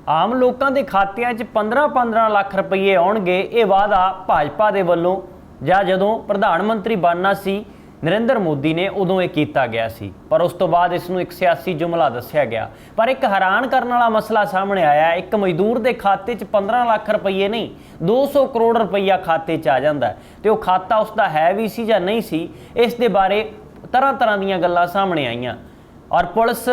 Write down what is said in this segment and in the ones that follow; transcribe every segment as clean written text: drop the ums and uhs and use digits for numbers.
ਆਮ ਲੋਕਾਂ ਦੇ ਖਾਤਿਆਂ 'ਚ 15-15 ਲੱਖ ਰੁਪਏ ਆਉਣਗੇ। ਇਹ ਵਾਅਦਾ ਭਾਜਪਾ ਦੇ ਵੱਲੋਂ ਜਾਂ ਜਦੋਂ ਪ੍ਰਧਾਨ ਮੰਤਰੀ ਬਣਨਾ ਸੀ नरेंद्र मोदी ने उदों ये किया गया सी, पर उस तो बाद इसनूं एक सियासी जुमला दस्या गया। पर एक हैरान करने वाला मसला सामने आया। एक मजदूर के खाते 15 लाख रुपये नहीं 200 करोड़ रुपया खाते आ जाता है, तो वह खाता उसका है भी सी या नहीं सी, इस दे बारे तरह तरह दीयां गल्लां सामने आईयां। और पुलिस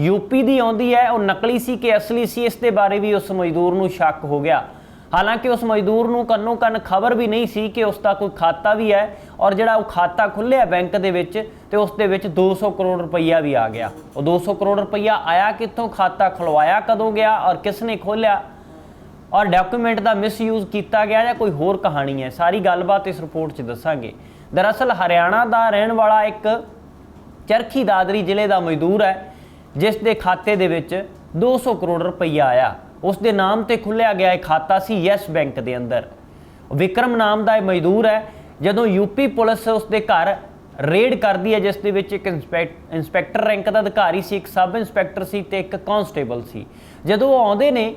यूपी की आउंदी है, वह नकली सी कि असली सी, इस दे बारे भी उस मजदूर नूं शक हो गया। हालांकि उस मजदूर नूं कन्नों कन्न खबर भी नहीं सी कि उसका कोई खाता भी है, और जिहड़ा वो खाता खुलिया बैंक दे विच ते उस दे विच 200 करोड़ रुपया भी आ गया। वो 200 करोड़ रुपया आया कित्थों, खाता खुलवाया कदों गया और किसने खोलिया, और डॉक्यूमेंट का मिसयूज किया गया या कोई होर कहानी है, सारी गलबात इस रिपोर्ट च दसांगे। दरअसल हरियाणा का रहने वाला एक चरखी दादरी जिले का मजदूर है, जिस दे खाते दे विच 200 करोड़ रुपया आया। उसके नाम ते खुलिया गया एक खाता सी यस बैंक के अंदर। विक्रम नाम का मजदूर है। जदों यूपी पुलिस उसके घर रेड करती है, जिस दे विच एक इंस्पैक्टर रैंक का अधिकारी सी, एक सब इंस्पैक्टर सी ते एक कांस्टेबल सी। जदों वो आउंदे ने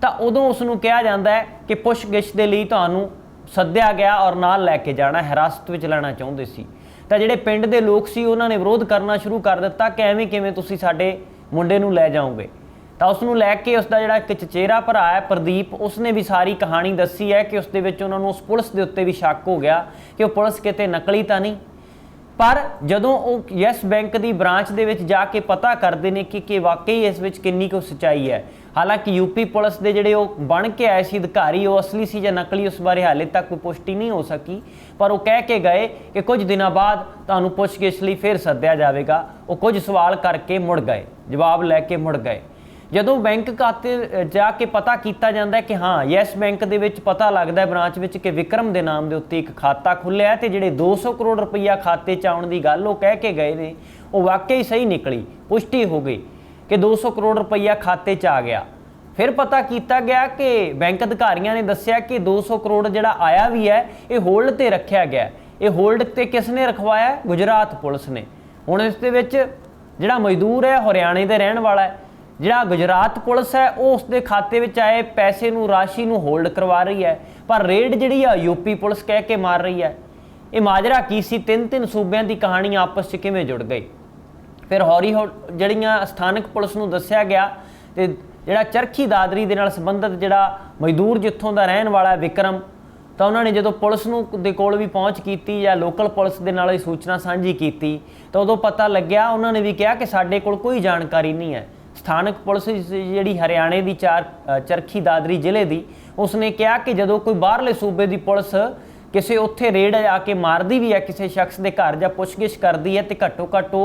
तां उदों उसनूं कहा जाता है कि पुछगिछ दे लई तुहानूं सद्दिया गया और नाल लैके जाना, हिरासत विच लैना चाहुंदे सी। तां जिहड़े पिंड दे लोग सी उन्हां ने विरोध करना शुरू कर दिता कि एवें किवें तुसीं साडे मुंडे नूं लै जाओगे। तो उसनूं लैके उसका जिहड़ा एक चचेरा भरा है प्रदीप, उसने भी सारी कहानी दसी है कि उसदे विच उन्हां नूं उस पुलिस के उत्ते भी शक हो गया कि वह पुलिस किते नकली तो नहीं। पर जदों वो यस बैंक की ब्रांच दे विच जाके पता करते हैं कि वाकई इस विच किन्नी को सच्चाई है। हालांकि यूपी पुलिस के जिहड़े वो बन के आए सी अधिकारी, वो असली सी या नकली उस बारे हाले तक कोई पुष्टि नहीं हो सकी, पर वो कह के गए कि कुछ दिनों बाद तुहानूं पुछगिछ लई फिर सद्दिया जाएगा। वो कुछ सवाल करके मुड़ गए, जवाब लैके मुड़ गए। जदों बैंक खाते जाके पता किया जाता है कि हाँ यस बैंक के पता लगता है ब्रांच में कि विक्रम के नाम के उत्ते एक खाता खुलिया है, तो जिहड़े 200 करोड़ रुपया खाते च आउण दी गल वो कह के गए ने वो वाकई सही निकली। पुष्टि हो गई कि 200 करोड़ रुपया खाते च आ गया। फिर पता किया गया कि बैंक अधिकारियों ने दस्सिया कि 200 करोड़ जिहड़ा आया भी है ये होल्ड ते रखा गया। ये होल्ड ते किसने रखवाया? गुजरात पुलिस ने। हुण इस दे विच जिहड़ा मजदूर है हरियाणे दे रहण वाला है, जिहड़ा गुजरात पुलिस है वो उसके खाते में आए पैसे नूं राशि नूं होल्ड करवा रही है, पर रेड जिहड़ी आ यूपी पुलिस कह के मार रही है। ये माजरा की सी? तीन तीन सूबे की कहानी आपस च किवें जुड़ गई। फिर हौली जिहड़ियां स्थानक पुलिस नूं दस्सिया गया ते जिहड़ा चरखी दादरी दे नाल संबंधित जिहड़ा मजदूर जित्थों दा रहण वाला विक्रम, तो उन्होंने जो पुलिस दे कोल भी पहुँच की या लोकल पुलिस दे नाल सूचना साझी की, तो उदों पता लग्या, उन्होंने भी कहा कि साडे कोल कोई जानकारी नहीं है। स्थानक पुलिस जी हरियाणे की चरखी दादरी जिले की, उसने कहा कि जो कोई बाहरले सूबे की पुलिस किसी उत्थे रेड आके मारती भी है किसी शख्स के घर या पुछगिछ करती है, तो घट्टो घट्ट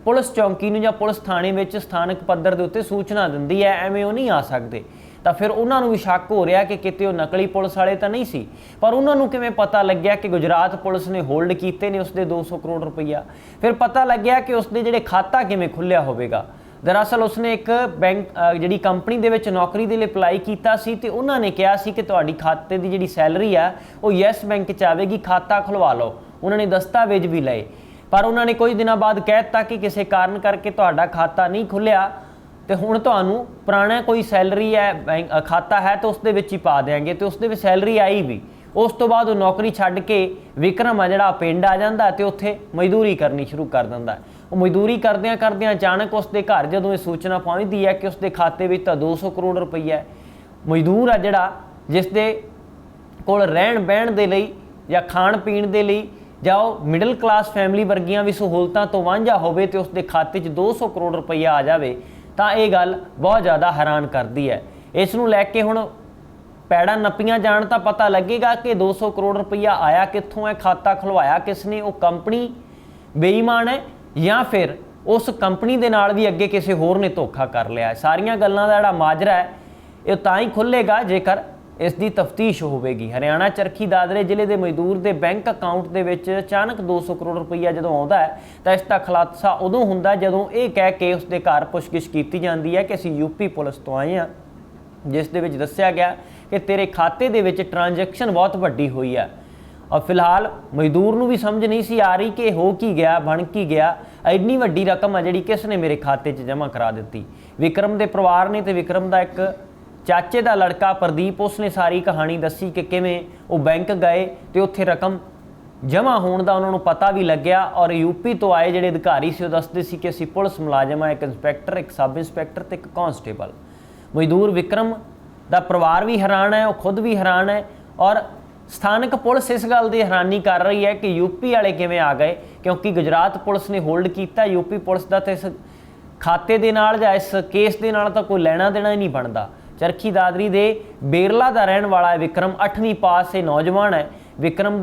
पुलिस चौंकी नूं या पुलिस थाने में स्थानक पद्धर के उत्ते सूचना दिंदी है, एवें वो नहीं आ सकते। तो फिर उन्होंने भी शक हो रहा कि किते नकली पुलिस वाले तो नहीं सी, पर उन्होंने किवें पता लग्या कि गुजरात पुलिस ने होल्ड किए ने उसके 200 करोड़ रुपया। फिर पता लग्या कि उसके जिहड़े खाता किवें खुलिया होवेगा। दरअसल उसने एक बैंक जी कंपनी दे विच नौकरी के लिए अप्लाई किया सी, ते उन्होंने कहा सी कि तुहाडी खाते की जी सैलरी है वो यस बैंक च आवेगी, खाता खुलवा लो। उन्होंने दस्तावेज भी लए, पर उन्होंने कुछ दिनों बाद कह दिता कि किसी कारण करके तुहाडा खाता नहीं खुलिया, तो हुण तुहानूं पुराना कोई सैलरी है बैंक खाता है तो उसदे विच ही पा देंगे। तो उसदे विच सैलरी आई भी। उस तो बाद वो नौकरी छड्ड के विक्रम आ जिहड़ा पिंड आ जाता, तो उत्थे मजदूरी करनी शुरू कर दिंदा। वो मजदूरी करदियां करदियां अचानक उसके घर जदों ये सूचना पहुँचती है कि उसके खाते में तो 200 करोड़ रुपया है। मजदूर आ जिहड़ा जिसदे कोल रहण बहण दे लई या खाण पीण दे लई ਜਾਂ ਉਹ मिडल क्लास फैमिली वर्गियां भी सहूलतां तो वांझा होवे तो उसके खाते 'ਚ 200 करोड़ रुपया आ जाए, तो ये गल बहुत ज़्यादा हैरान करती है। इस नूं लैके हुण पैड़ा नप्पियां जाण तां पता लगेगा कि 200 करोड़ रुपया आया कित्थों है, खाता खुलवाया किसने, वो कंपनी बेईमान है या फिर उस कंपनी दे नाल भी अगे किसी होर ने धोखा कर लिया। सारियां गल्लां दा जिहड़ा माजरा है ये तां ही खुलेगा जेकर इसकी तफ्तीश होगी। हरियाणा चरखी दादरे जिले के मजदूर के बैंक अकाउंट के विच अचानक 200 करोड़ रुपया जो आता है, तो इसका खुलासा उदों होंदा जदों ये कह के उसके घर पुछगिछ की जाती है कि असीं यूपी पुलिस तो आए हैं, जिस दे विच दस्सिया गया कि तेरे खाते दे विच ट्रांजैक्शन बहुत वड्डी हुई है। और फिलहाल मजदूर नूं भी समझ नहीं सी आ रही कि हो की गया, बन की गया, इन्नी वड्डी रकम है जिहड़ी किस ने मेरे खाते 'च जमा करा दी। विक्रम के परिवार ने तो विक्रम का एक ਚਾਚੇ ਦਾ ਲੜਕਾ ਪ੍ਰਦੀਪ ਉਸਨੇ ਸਾਰੀ ਕਹਾਣੀ ਦੱਸੀ ਕਿ ਕਿਵੇਂ ਉਹ ਬੈਂਕ ਗਏ ਤੇ ਉੱਥੇ ਰਕਮ ਜਮ੍ਹਾਂ ਹੋਣ ਦਾ ਉਹਨਾਂ ਨੂੰ ਪਤਾ ਵੀ ਲੱਗਿਆ। ਔਰ ਯੂਪੀ ਤੋਂ ਆਏ ਜਿਹੜੇ ਅਧਿਕਾਰੀ ਸੀ ਉਹ ਦੱਸਦੇ ਸੀ ਕਿ ਅਸੀਂ ਪੁਲਿਸ ਮੁਲਾਜ਼ਮ ਆ, ਇੱਕ ਇੰਸਪੈਕਟਰ, ਇੱਕ ਸਬ ਇੰਸਪੈਕਟਰ ਤੇ ਇੱਕ ਕਾਂਸਟੇਬਲ। ਮਜ਼ਦੂਰ ਵਿਕਰਮ ਦਾ ਪਰਿਵਾਰ ਵੀ ਹੈਰਾਨ ਹੈ, ਉਹ ਖੁਦ ਵੀ ਹੈਰਾਨ ਹੈ ਔਰ ਸਥਾਨਕ ਪੁਲਿਸ ਇਸ ਗੱਲ ਦੀ ਹੈਰਾਨੀ ਕਰ ਰਹੀ ਹੈ ਕਿ ਯੂਪੀ ਵਾਲੇ ਕਿਵੇਂ ਆ ਗਏ, ਕਿਉਂਕਿ ਗੁਜਰਾਤ ਪੁਲਿਸ ਨੇ ਹੋਲਡ ਕੀਤਾ। ਯੂਪੀ ਪੁਲਿਸ ਦਾ ਤਾਂ ਇਸ ਖਾਤੇ ਦੇ ਨਾਲ ਜਾਂ ਇਸ ਕੇਸ ਦੇ ਨਾਲ ਤਾਂ ਕੋਈ ਲੈਣਾ ਦੇਣਾ ਹੀ ਨਹੀਂ ਬਣਦਾ। ਚਰਖੀ ਦਾਦਰੀ ਦੇ ਬੇਰਲਾ ਦਾ ਰਹਿਣ ਵਾਲਾ ਹੈ ਵਿਕਰਮ, 8ਵੀਂ ਪਾਸ ਇਹ ਨੌਜਵਾਨ ਹੈ। ਵਿਕਰਮ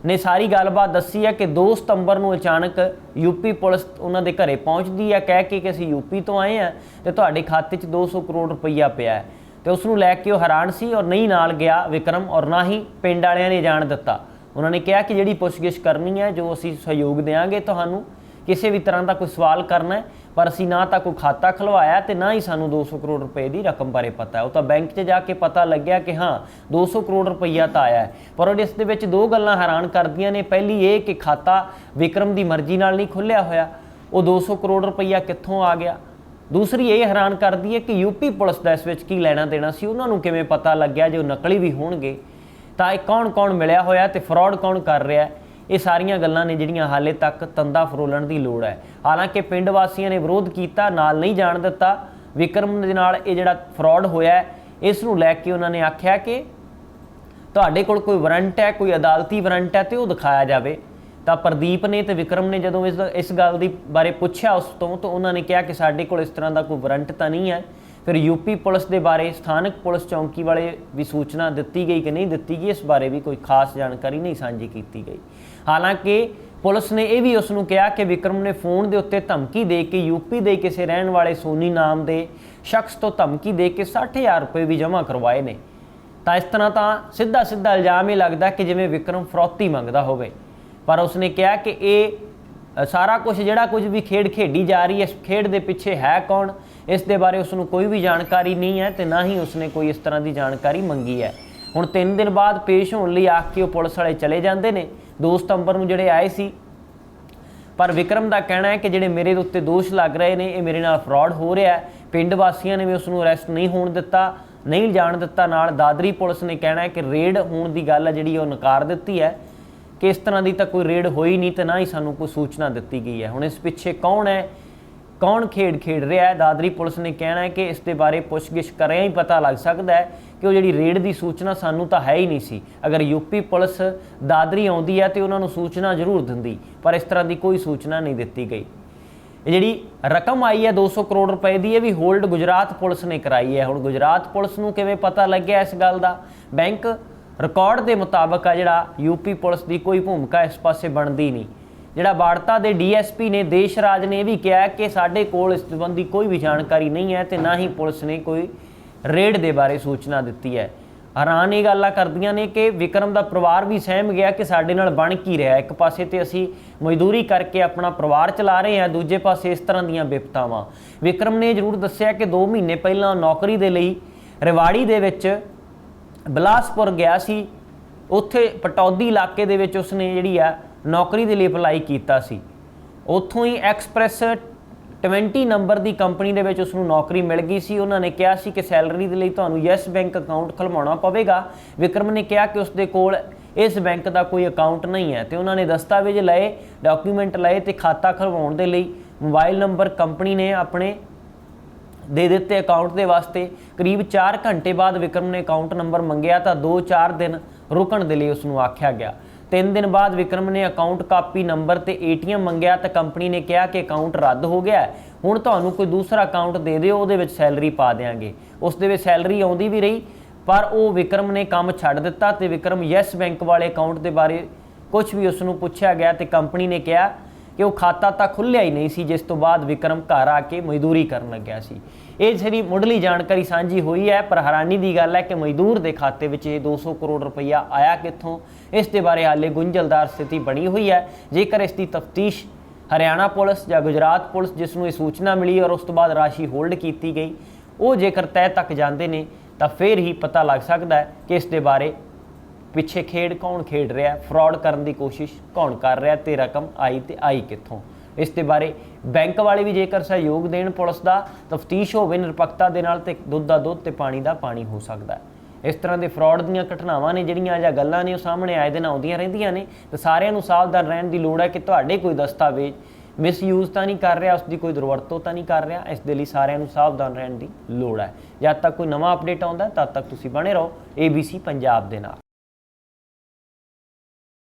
ਨੇ ਸਾਰੀ ਗੱਲਬਾਤ ਦੱਸੀ ਹੈ ਕਿ 2 ਸਤੰਬਰ ਨੂੰ ਅਚਾਨਕ ਯੂਪੀ ਪੁਲਿਸ ਉਹਨਾਂ ਦੇ ਘਰੇ ਪਹੁੰਚਦੀ ਹੈ ਕਹਿ ਕੇ ਕਿ ਅਸੀਂ ਯੂਪੀ ਤੋਂ ਆਏ ਹਾਂ ਤੇ ਤੁਹਾਡੇ ਖਾਤੇ 'ਚ 200 ਕਰੋੜ ਰੁਪਈਆ ਪਿਆ ਹੈ। ਤੇ ਉਸ ਨੂੰ ਲੈ ਕੇ ਉਹ ਹੈਰਾਨ ਸੀ ਔਰ ਨਹੀਂ ਨਾਲ ਗਿਆ ਵਿਕਰਮ, ਔਰ ਨਾ ਹੀ ਪਿੰਡ ਵਾਲਿਆਂ ਨੇ ਜਾਣ ਦਿੱਤਾ। ਉਹਨਾਂ ਨੇ ਕਿਹਾ ਕਿ ਜਿਹੜੀ ਪੁੱਛਗਿੱਛ ਕਰਨੀ ਹੈ, ਜੋ ਅਸੀਂ ਸਹਿਯੋਗ ਦੇਵਾਂਗੇ ਤੁਹਾਨੂੰ, ਕਿਸੇ ਵੀ ਤਰ੍ਹਾਂ ਦਾ ਕੋਈ ਸਵਾਲ ਕਰਨਾ ਹੈ, ਪਰ ਅਸੀਂ ਨਾ ਤਾਂ ਕੋਈ ਖਾਤਾ ਖੁਲਵਾਇਆ ਤੇ ਨਾ ਹੀ ਸਾਨੂੰ 200 ਕਰੋੜ ਰੁਪਏ ਦੀ ਰਕਮ ਬਾਰੇ ਪਤਾ ਹੈ। ਉਹ ਤਾਂ ਬੈਂਕ 'ਚ ਜਾ ਕੇ ਪਤਾ ਲੱਗਿਆ ਕਿ ਹਾਂ 200 ਕਰੋੜ ਰੁਪਈਆ ਤਾਂ ਆਇਆ ਹੈ। ਪਰ ਉਹ ਇਸ ਦੇ ਵਿੱਚ 2 ਗੱਲਾਂ ਹੈਰਾਨ ਕਰਦੀਆਂ ਨੇ। ਪਹਿਲੀ ਇਹ ਕਿ ਖਾਤਾ ਵਿਕਰਮ ਦੀ ਮਰਜ਼ੀ ਨਾਲ ਨਹੀਂ ਖੁੱਲ੍ਹਿਆ ਹੋਇਆ, ਉਹ 200 ਕਰੋੜ ਰੁਪਈਆ ਕਿੱਥੋਂ ਆ ਗਿਆ। ਦੂਸਰੀ ਇਹ ਹੈਰਾਨ ਕਰਦੀ ਹੈ ਕਿ ਯੂਪੀ ਪੁਲਿਸ ਦਾ ਇਸ ਵਿੱਚ ਕੀ ਲੈਣਾ ਦੇਣਾ ਸੀ, ਉਹਨਾਂ ਨੂੰ ਕਿਵੇਂ ਪਤਾ ਲੱਗਿਆ ਜੇ ਉਹ ਨਕਲੀ ਵੀ ਹੋਣਗੇ ਤਾਂ ਇਹ ਕੌਣ ਮਿਲਿਆ ਹੋਇਆ ਤੇ ਫਰਾਡ ਕੌਣ ਕਰ ਰਿਹਾ। ਇਹ ਸਾਰੀਆਂ ਗੱਲਾਂ ਨੇ ਜਿਹੜੀਆਂ ਹਾਲੇ ਤੱਕ ਤੰਦਾ ਫਰੋਲਣ ਦੀ ਲੋੜ ਹੈ। ਹਾਲਾਂਕਿ ਪਿੰਡ ਵਾਸੀਆਂ ਨੇ ਵਿਰੋਧ ਕੀਤਾ, ਨਾਲ ਨਹੀਂ ਜਾਣ ਦਿੱਤਾ। ਵਿਕਰਮ ਦੇ ਨਾਲ ਇਹ ਜਿਹੜਾ ਫਰਾਡ ਹੋਇਆ ਇਸ ਨੂੰ ਲੈ ਕੇ ਉਹਨਾਂ ਨੇ ਆਖਿਆ ਕਿ ਤੁਹਾਡੇ ਕੋਲ ਕੋਈ ਵਾਰੰਟ ਹੈ, ਕੋਈ ਅਦਾਲਤੀ ਵਾਰੰਟ ਹੈ ਤੇ ਉਹ ਦਿਖਾਇਆ ਜਾਵੇ। ਤਾਂ ਪ੍ਰਦੀਪ ਨੇ ਤੇ ਵਿਕਰਮ ਨੇ ਜਦੋਂ ਇਸ ਗੱਲ ਦੀ ਬਾਰੇ ਪੁੱਛਿਆ ਉਸ ਤੋਂ ਤਾਂ ਉਹਨਾਂ ਨੇ ਕਿਹਾ ਕਿ ਸਾਡੇ ਕੋਲ ਇਸ ਤਰ੍ਹਾਂ ਦਾ ਕੋਈ ਵਾਰੰਟ ਤਾਂ ਨਹੀਂ ਹੈ। ਫਿਰ ਯੂਪੀ ਪੁਲਿਸ ਦੇ ਬਾਰੇ ਸਥਾਨਕ ਪੁਲਿਸ ਚੌਂਕੀ ਵਾਲੇ ਵੀ ਸੂਚਨਾ ਦਿੱਤੀ ਗਈ ਕਿ ਨਹੀਂ ਦਿੱਤੀ ਗਈ, ਇਸ ਬਾਰੇ ਵੀ ਕੋਈ ਖਾਸ ਜਾਣਕਾਰੀ ਨਹੀਂ ਸਾਂਝੀ ਕੀਤੀ ਗਈ। ਹਾਲਾਂਕਿ ਪੁਲਿਸ ਨੇ ਇਹ ਵੀ ਉਸ ਨੂੰ ਕਿਹਾ ਕਿ ਵਿਕਰਮ ਨੇ ਫੋਨ ਦੇ ਉੱਤੇ ਧਮਕੀ ਦੇ ਕੇ ਯੂਪੀ ਦੇ ਕਿਸੇ ਰਹਿਣ ਵਾਲੇ ਸੋਨੀ ਨਾਮ ਦੇ ਸ਼ਖਸ ਤੋਂ ਧਮਕੀ ਦੇ ਕੇ 60,000 ਰੁਪਏ ਵੀ ਜਮ੍ਹਾਂ ਕਰਵਾਏ ਨੇ। ਤਾਂ ਇਸ ਤਰ੍ਹਾਂ ਤਾਂ ਸਿੱਧਾ ਇਲਜ਼ਾਮ ਇਹ ਲੱਗਦਾ ਕਿ ਜਿਵੇਂ ਵਿਕਰਮ ਫਰੌਤੀ ਮੰਗਦਾ ਹੋਵੇ। ਪਰ ਉਸਨੇ ਕਿਹਾ ਕਿ ਇਹ ਸਾਰਾ ਕੁਝ ਜਿਹੜਾ ਕੁਝ ਵੀ ਖੇਡ ਖੇਡੀ ਜਾ ਰਹੀ ਹੈ, ਇਸ ਖੇਡ ਦੇ ਪਿੱਛੇ ਹੈ ਕੌਣ, ਇਸ ਦੇ ਬਾਰੇ ਉਸ ਨੂੰ ਕੋਈ ਵੀ ਜਾਣਕਾਰੀ ਨਹੀਂ ਹੈ ਤੇ ਨਾ ਹੀ ਉਸਨੇ ਕੋਈ ਇਸ ਤਰ੍ਹਾਂ ਦੀ ਜਾਣਕਾਰੀ ਮੰਗੀ ਹੈ। ਹੁਣ 3 ਦਿਨ ਬਾਅਦ ਪੇਸ਼ ਹੋਣ ਲਈ ਆਖ ਕੇ ਉਹ ਪੁਲਿਸ ਵਾਲੇ ਚਲੇ ਜਾਂਦੇ ਨੇ। 2 ਸਤੰਬਰ ਨੂੰ ਜਿਹੜੇ ਆਏ ਸੀ, ਪਰ ਵਿਕਰਮ ਦਾ ਕਹਿਣਾ ਹੈ ਕਿ ਜਿਹੜੇ ਮੇਰੇ ਦੇ ਉੱਤੇ ਦੋਸ਼ ਲੱਗ ਰਹੇ ਨੇ ਇਹ ਮੇਰੇ ਨਾਲ ਫਰਾਡ ਹੋ ਰਿਹਾ ਹੈ। ਪਿੰਡ ਵਾਸੀਆਂ ਨੇ ਵੀ ਉਸ ਨੂੰ ਅਰੈਸਟ ਨਹੀਂ ਹੋਣ ਦਿੱਤਾ, ਨਹੀਂ ਜਾਣ ਦਿੱਤਾ। ਨਾਲ ਦਾਦਰੀ ਪੁਲਿਸ ਨੇ ਕਹਿਣਾ ਹੈ ਕਿ ਰੇਡ ਹੋਣ ਦੀ ਗੱਲ ਹੈ ਜਿਹੜੀ ਉਹ ਨਕਾਰ ਦਿੱਤੀ ਹੈ ਕਿ ਇਸ ਤਰ੍ਹਾਂ ਦੀ ਤਾਂ ਕੋਈ ਰੇਡ ਹੋਈ ਨਹੀਂ ਤੇ ਨਾ ਹੀ ਸਾਨੂੰ ਕੋਈ ਸੂਚਨਾ ਦਿੱਤੀ ਗਈ ਹੈ। ਹੁਣ ਇਸ ਪਿੱਛੇ ਕੌਣ ਹੈ, ਕੌਣ ਖੇਡ ਰਿਹਾ ਹੈ, ਦਾਦਰੀ ਪੁਲਿਸ ਨੇ ਕਹਿਣਾ ਹੈ ਕਿ ਇਸ ਦੇ ਬਾਰੇ ਪੁੱਛਗਿੱਛ ਕਰਿਆ ਹੀ ਪਤਾ ਲੱਗ ਸਕਦਾ ਹੈ ਕਿ ਉਹ ਜਿਹੜੀ ਰੇਡ ਦੀ ਸੂਚਨਾ ਸਾਨੂੰ ਤਾਂ ਹੈ ਹੀ ਨਹੀਂ ਸੀ। ਅਗਰ ਯੂਪੀ ਪੁਲਿਸ ਦਾਦਰੀ ਆਉਂਦੀ ਹੈ ਤੇ ਉਹਨਾਂ ਨੂੰ ਸੂਚਨਾ ਜ਼ਰੂਰ ਦਿੰਦੀ, ਪਰ ਇਸ ਤਰ੍ਹਾਂ ਦੀ ਕੋਈ ਸੂਚਨਾ ਨਹੀਂ ਦਿੱਤੀ ਗਈ। ਇਹ ਜਿਹੜੀ ਰਕਮ ਆਈ ਹੈ 200 ਕਰੋੜ ਰੁਪਏ ਦੀ, ਇਹ ਵੀ ਹੋਲਡ ਗੁਜਰਾਤ ਪੁਲਿਸ ਨੇ ਕਰਾਈ ਹੈ। ਹੁਣ ਗੁਜਰਾਤ ਪੁਲਿਸ ਨੂੰ ਕਿਵੇਂ ਪਤਾ ਲੱਗਿਆ ਇਸ ਗੱਲ ਦਾ? ਬੈਂਕ ਰਿਕਾਰਡ ਦੇ ਮੁਤਾਬਕ ਆ ਜਿਹੜਾ ਯੂਪੀ ਪੁਲਿਸ ਦੀ ਕੋਈ ਭੂਮਿਕਾ ਇਸ ਪਾਸੇ ਬਣਦੀ ਨਹੀਂ। ਜਿਹੜਾ ਬਾੜਤਾ ਦੇ DSP ਨੇ ਦੇਸ਼ ਰਾਜ ਨੇ ਇਹ ਵੀ ਕਿਹਾ ਕਿ ਸਾਡੇ ਕੋਲ ਇਸ ਸੰਬੰਧੀ ਕੋਈ ਵੀ ਜਾਣਕਾਰੀ ਨਹੀਂ ਹੈ ਤੇ ਨਾ ਹੀ ਪੁਲਿਸ ਨੇ ਕੋਈ ਰੇਡ ਦੇ ਬਾਰੇ ਸੂਚਨਾ ਦਿੱਤੀ ਹੈ। ਹੈਰਾਨ ਇਹ ਗੱਲਾਂ ਕਰਦੀਆਂ ਨੇ ਕਿ ਵਿਕਰਮ ਦਾ ਪਰਿਵਾਰ ਵੀ ਸਹਿਮ ਗਿਆ ਕਿ ਸਾਡੇ ਨਾਲ ਬਣ ਕੀ ਰਿਹਾ। ਇੱਕ ਪਾਸੇ ਤੇ ਅਸੀਂ ਮਜ਼ਦੂਰੀ ਕਰਕੇ ਆਪਣਾ ਪਰਿਵਾਰ ਚਲਾ ਰਹੇ ਹਾਂ, ਦੂਜੇ ਪਾਸੇ ਇਸ ਤਰ੍ਹਾਂ ਦੀਆਂ ਵਿਪਤਾਵਾਂ। ਵਿਕਰਮ ਨੇ ਜ਼ਰੂਰ ਦੱਸਿਆ ਕਿ 2 ਮਹੀਨੇ ਪਹਿਲਾਂ ਨੌਕਰੀ ਦੇ ਲਈ ਰੇਵਾੜੀ ਦੇ ਵਿੱਚ ਬਿਲਾਸਪੁਰ ਗਿਆ ਸੀ। ਉੱਥੇ ਪਟੌਦੀ ਇਲਾਕੇ ਦੇ ਵਿੱਚ ਉਸਨੇ ਜਿਹੜੀ ਆ ਨੌਕਰੀ ਦੇ ਲਈ ਅਪਲਾਈ ਕੀਤਾ ਸੀ। ਉੱਥੋਂ ਹੀ ਐਕਸਪ੍ਰੈਸ 20 ਨੰਬਰ ਦੀ ਕੰਪਨੀ ਦੇ ਵਿੱਚ ਉਸਨੂੰ ਨੌਕਰੀ ਮਿਲ ਗਈ ਸੀ। ਉਹਨਾਂ ਨੇ ਕਿਹਾ ਸੀ ਕਿ ਸੈਲਰੀ ਦੇ ਲਈ ਤੁਹਾਨੂੰ ਯੈਸ ਬੈਂਕ ਅਕਾਊਂਟ ਖੁਲਵਾਉਣਾ ਪਵੇਗਾ। ਵਿਕਰਮ ਨੇ ਕਿਹਾ ਕਿ ਉਸਦੇ ਕੋਲ ਇਸ ਬੈਂਕ ਦਾ ਕੋਈ ਅਕਾਊਂਟ ਨਹੀਂ ਹੈ ਤੇ ਉਹਨਾਂ ਨੇ ਦਸਤਾਵੇਜ਼ ਲਏ, ਡਾਕੂਮੈਂਟ ਲਏ ਤੇ ਖਾਤਾ ਖੁਲਵਾਉਣ ਦੇ ਲਈ ਮੋਬਾਈਲ ਨੰਬਰ ਕੰਪਨੀ ਨੇ ਆਪਣੇ ਦੇ ਦਿੱਤੇ ਅਕਾਊਂਟ ਦੇ ਵਾਸਤੇ। ਕਰੀਬ 4 ਘੰਟੇ ਬਾਅਦ ਵਿਕਰਮ ਨੇ ਅਕਾਊਂਟ ਨੰਬਰ ਮੰਗਿਆ ਤਾਂ 2-4 ਦਿਨ ਰੁਕਣ ਦੇ ਲਈ ਉਸ ਨੂੰ ਆਖਿਆ ਗਿਆ। 3 ਦਿਨ ਬਾਅਦ ਵਿਕਰਮ ਨੇ ਅਕਾਊਂਟ ਕਾਪੀ ਨੰਬਰ ਤੇ ATM ਮੰਗਿਆ ਤਾਂ ਕੰਪਨੀ ਨੇ ਕਿਹਾ ਕਿ ਅਕਾਊਂਟ ਰੱਦ ਹੋ ਗਿਆ, ਹੁਣ ਤੁਹਾਨੂੰ ਕੋਈ ਦੂਸਰਾ ਅਕਾਊਂਟ ਦੇ ਦਿਓ, ਉਹਦੇ ਵਿੱਚ ਸੈਲਰੀ ਪਾ ਦਿਆਂਗੇ। ਉਸ ਦੇ ਵਿੱਚ ਸੈਲਰੀ ਆਉਂਦੀ ਵੀ ਰਹੀ, ਪਰ ਉਹ ਵਿਕਰਮ ਨੇ ਕੰਮ ਛੱਡ ਦਿੱਤਾ ਤੇ ਵਿਕਰਮ ਯੈਸ ਬੈਂਕ ਵਾਲੇ ਅਕਾਊਂਟ ਦੇ ਬਾਰੇ ਕੁਝ ਵੀ ਉਸ ਨੂੰ ਪੁੱਛਿਆ ਗਿਆ ਤੇ ਕੰਪਨੀ ਨੇ ਕਿਹਾ ਕਿ ਉਹ ਖਾਤਾ ਤਾਂ ਖੁੱਲ੍ਹਿਆ ਹੀ ਨਹੀਂ ਸੀ, ਜਿਸ ਤੋਂ ਬਾਅਦ ਵਿਕਰਮ ਘਰ ਆ ਕੇ ਮਜ਼ਦੂਰੀ ਕਰਨ ਲੱਗਿਆ ਸੀ। ਇਹ ਜਿਹੜੀ ਮੁੱਢਲੀ ਜਾਣਕਾਰੀ ਸਾਂਝੀ ਹੋਈ ਹੈ, ਪਰ ਹੈਰਾਨੀ ਦੀ ਗੱਲ ਹੈ ਕਿ ਮਜ਼ਦੂਰ ਦੇ ਖਾਤੇ ਵਿੱਚ ਇਹ 200 ਕਰੋੜ ਰੁਪਈਆ ਆਇਆ ਕਿੱਥੋਂ, ਇਸ ਦੇ ਬਾਰੇ ਹਾਲੇ ਗੁੰਝਲਦਾਰ ਸਥਿਤੀ ਬਣੀ ਹੋਈ ਹੈ। ਜੇਕਰ ਇਸ ਦੀ ਤਫਤੀਸ਼ ਹਰਿਆਣਾ ਪੁਲਿਸ ਜਾਂ ਗੁਜਰਾਤ ਪੁਲਿਸ, ਜਿਸ ਨੂੰ ਇਹ ਸੂਚਨਾ ਮਿਲੀ ਔਰ ਉਸ ਤੋਂ ਬਾਅਦ ਰਾਸ਼ੀ ਹੋਲਡ ਕੀਤੀ ਗਈ, ਉਹ ਜੇਕਰ ਤਹਿ ਤੱਕ ਜਾਂਦੇ ਨੇ ਤਾਂ ਫਿਰ ਹੀ ਪਤਾ ਲੱਗ ਸਕਦਾ ਹੈ ਕਿ ਇਸ ਦੇ ਬਾਰੇ ਪਿੱਛੇ ਖੇਡ ਕੌਣ ਖੇਡ ਰਿਹਾ, ਫਰਾਡ ਕਰਨ ਦੀ ਕੋਸ਼ਿਸ਼ ਕੌਣ ਕਰ ਰਿਹਾ ਤੇ ਰਕਮ ਆਈ ਤੇ ਆਈ ਕਿੱਥੋਂ। ਇਸ ਦੇ ਬਾਰੇ ਬੈਂਕ ਵਾਲੇ ਵੀ ਜੇਕਰ ਸਹਿਯੋਗ ਦੇਣ ਪੁਲਿਸ ਦਾ, ਤਫਤੀਸ਼ ਹੋਵੇ ਨਿਰਪੱਖਤਾ ਦੇ ਨਾਲ, ਤੇ ਦੁੱਧ ਦਾ ਦੁੱਧ ਤੇ ਪਾਣੀ ਦਾ ਪਾਣੀ ਹੋ ਸਕਦਾ ਹੈ। ਇਸ ਤਰ੍ਹਾਂ ਦੇ ਫਰਾਡ ਦੀਆਂ ਘਟਨਾਵਾਂ ਨੇ ਜਿਹੜੀਆਂ ਜਾਂ ਗੱਲਾਂ ਨੇ ਉਹ ਸਾਹਮਣੇ ਆਏ ਦਿਨ ਆਉਂਦੀਆਂ ਰਹਿੰਦੀਆਂ ਨੇ, ਤੇ ਸਾਰਿਆਂ ਨੂੰ ਸਾਵਧਾਨ ਰਹਿਣ ਦੀ ਲੋੜ ਹੈ ਕਿ ਤੁਹਾਡੇ ਕੋਈ ਦਸਤਾਵੇਜ਼ ਮਿਸਯੂਜ਼ ਤਾਂ ਨਹੀਂ ਕਰ ਰਿਹਾ, ਉਸ ਦੀ ਕੋਈ ਦੁਰਵਰਤੋਂ ਤਾਂ ਨਹੀਂ ਕਰ ਰਿਹਾ। ਇਸ ਦੇ ਲਈ ਸਾਰਿਆਂ ਨੂੰ ਸਾਵਧਾਨ ਰਹਿਣ ਦੀ ਲੋੜ ਹੈ। ਜਦ ਤੱਕ ਕੋਈ ਨਵਾਂ ਅਪਡੇਟ ਆਉਂਦਾ ਤਦ ਤੱਕ ਤੁਸੀਂ ਬਣੇ ਰਹੋ ABC ਪੰਜਾਬ ਦੇ ਨਾਲ।